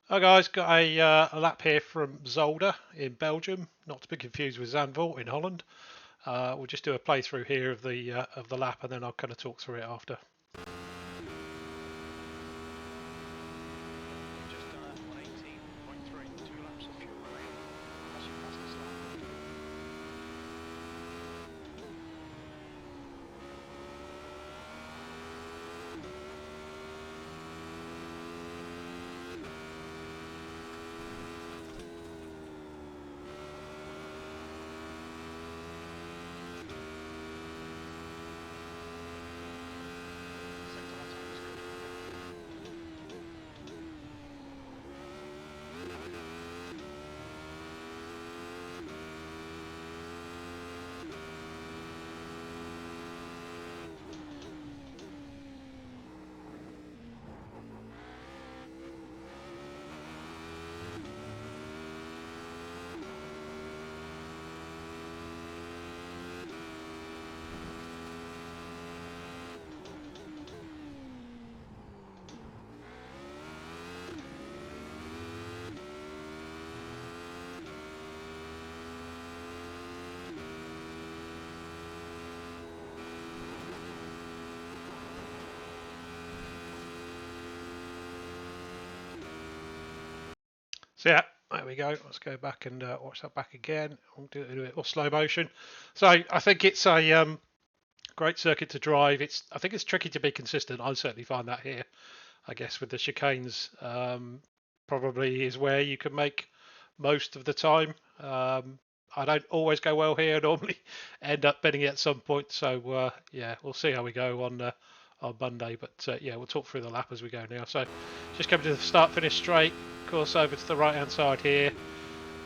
Hi guys, got a lap here from Zolder in Belgium, not to be confused with Zandvoort in Holland. We'll just do a playthrough here of the lap, and then I'll kind of talk through it after. Just done a 118.3, 2 laps of fuel remaining. That's your fastest lap. Sector left hand screen. So yeah, there we go. Let's go back and watch that back again. We'll do it or slow motion. So I think it's a great circuit to drive. I think it's tricky to be consistent. I certainly find that here. I guess with the chicanes, probably is where you can make most of the time. I don't always go well here. I normally end up betting it at some point. So yeah, we'll see how we go on Monday. But yeah, we'll talk through the lap as we go now. So just coming to the start-finish straight. Of course, over to the right-hand side here.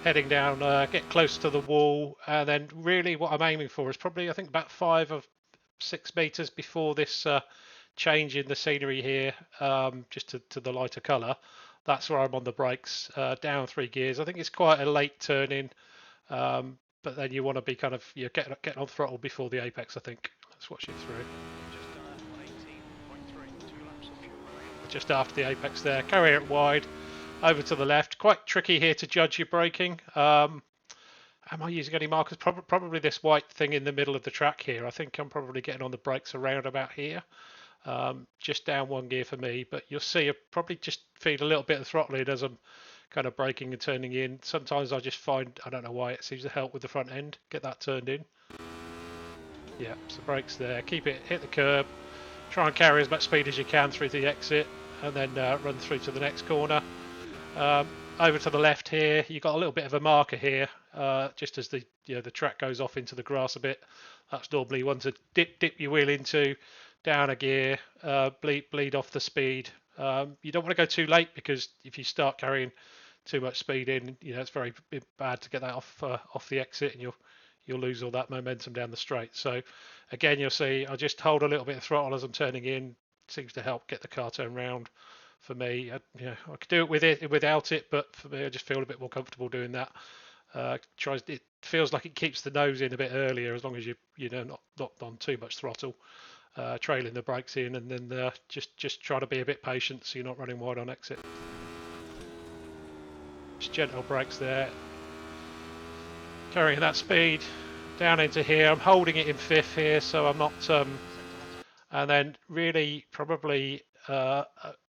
Heading down, get close to the wall, and then really what I'm aiming for is probably I think about 5 or 6 meters before this change in the scenery here, just to the lighter colour. That's where I'm on the brakes, down 3 gears. I think it's quite a late turn in, but then you want to be kind of getting on throttle before the apex. I think. Let's watch it through. Just done a 118.3, 2 laps of fuel remaining. Just after the apex there, carry it wide, over to the left. Quite tricky here to judge your braking. Am I using any markers? Probably this white thing in the middle of the track here. I think I'm probably getting on the brakes around about here. Just down 1 gear for me, but you'll see I probably just feed a little bit of throttle in as I'm kind of braking and turning in. Sometimes I just find, I don't know why, it seems to help with the front end, get that turned in. Yeah, so brakes there, keep it, hit the curb, try and carry as much speed as you can through the exit, and then run through to the next corner. Over to the left here, you've got a little bit of a marker here, just as the track goes off into the grass a bit. That's normally one to dip your wheel into, down a gear, bleed off the speed. You don't want to go too late because if you start carrying too much speed in, it's very bad to get that off the exit, and you'll lose all that momentum down the straight. So again, you'll see I just hold a little bit of throttle as I'm turning in. Seems to help get the car turned round. For me, I could do it with it without it, but for me, I just feel a bit more comfortable doing that. It feels like it keeps the nose in a bit earlier as long as not on too much throttle, trailing the brakes in, and then just try to be a bit patient so you're not running wide on exit. Just gentle brakes there, carrying that speed down into here. I'm holding it in fifth here, so I'm not. And then really probably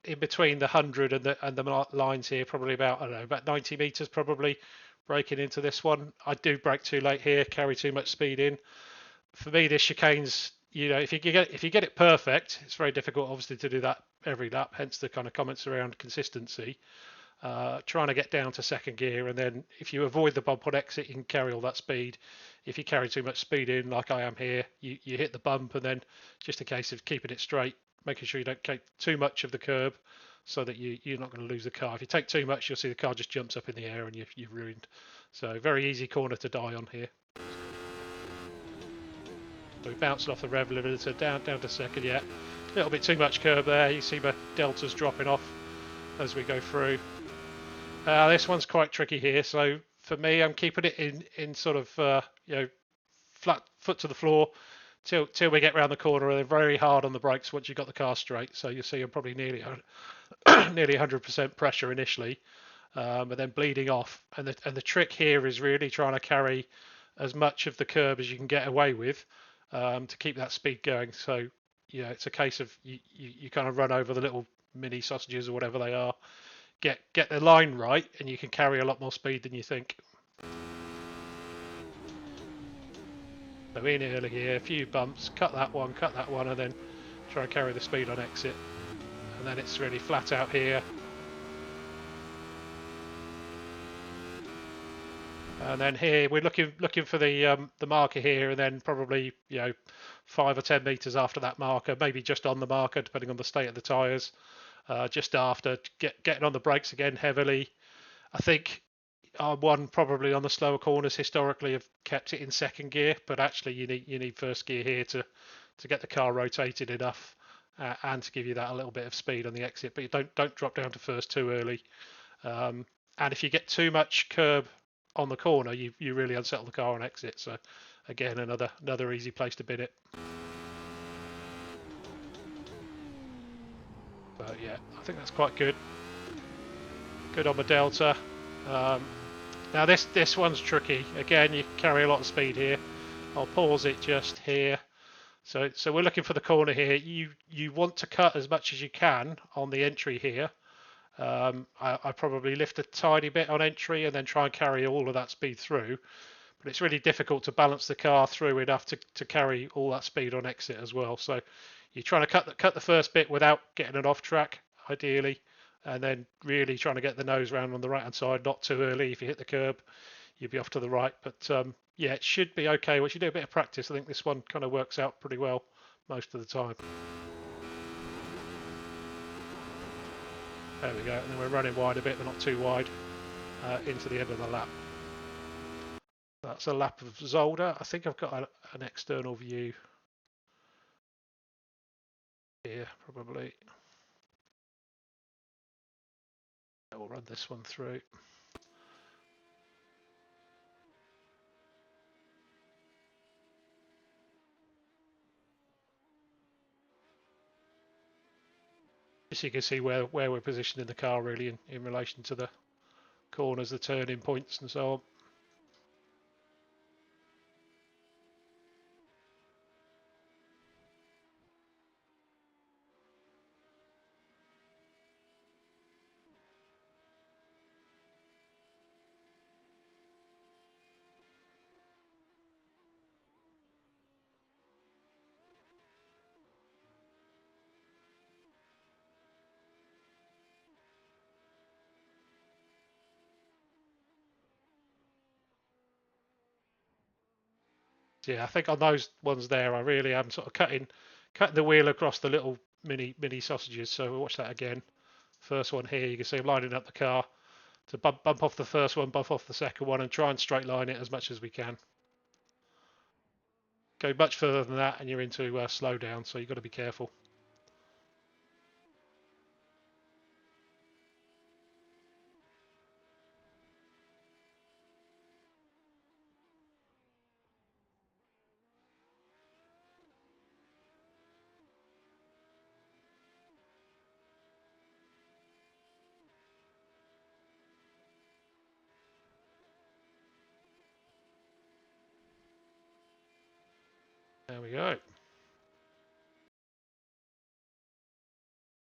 in between the 100 and the lines here, probably about, I don't know, about 90 meters probably braking into this one. I do brake too late here, carry too much speed in. For me, this chicane's, if you get it perfect, it's very difficult obviously to do that every lap, hence the kind of comments around consistency. Trying to get down to second gear, and then if you avoid the bump on exit, you can carry all that speed. If you carry too much speed in, like I am here, you hit the bump, and then it's just a case of keeping it straight, making sure you don't take too much of the curb, so that you're not going to lose the car. If you take too much, you'll see the car just jumps up in the air, and you've ruined. So very easy corner to die on here. So we bounced off the rev limiter down to second. Yeah, a little bit too much curb there. You see my deltas dropping off as we go through. This one's quite tricky here. So for me, I'm keeping it in sort of flat foot to the floor till we get around the corner, and then very hard on the brakes once you've got the car straight. So you'll see I'm probably nearly nearly 100% pressure initially, and then bleeding off. And the trick here is really trying to carry as much of the curb as you can get away with to keep that speed going. So it's a case of you kind of run over the little mini sausages or whatever they are, get the line right, and you can carry a lot more speed than you think. So in early here, a few bumps, cut that one, and then try and carry the speed on exit. And then it's really flat out here. And then here we're looking for the marker here, and then probably 5 or 10 meters after that marker, maybe just on the marker, depending on the state of the tyres. Just after, getting on the brakes again heavily. I think one probably on the slower corners historically have kept it in second gear, but actually you need first gear here to get the car rotated enough and to give you that a little bit of speed on the exit. But you don't drop down to first too early. And if you get too much curb on the corner, you really unsettle the car on exit. So again, another easy place to bin it. But yeah, I think that's quite good. Good on the Delta. Now this one's tricky. Again, you carry a lot of speed here. I'll pause it just here. So we're looking for the corner here. You want to cut as much as you can on the entry here. I probably lift a tiny bit on entry and then try and carry all of that speed through. But it's really difficult to balance the car through enough to carry all that speed on exit as well. So you're trying to cut the first bit without getting it off track, ideally, and then really trying to get the nose round on the right hand side, not too early. If you hit the curb, you'll be off to the right. But yeah, it should be okay. Once you do a bit of practice, I think this one kind of works out pretty well most of the time. There we go, and then we're running wide a bit, but not too wide, into the end of the lap. That's a lap of Zolder. I think I've got an external view here, probably. We'll run this one through. Just so you can see where we're positioned in the car, really, in relation to the corners, the turning points, and so on. Yeah, I think on those ones there, I really am sort of cutting the wheel across the little mini sausages. So we'll watch that again. First one here, you can see I'm lining up the car to bump off the first one, bump off the second one, and try and straight line it as much as we can. Go much further than that, and you're into slow down. So you've got to be careful. There we go.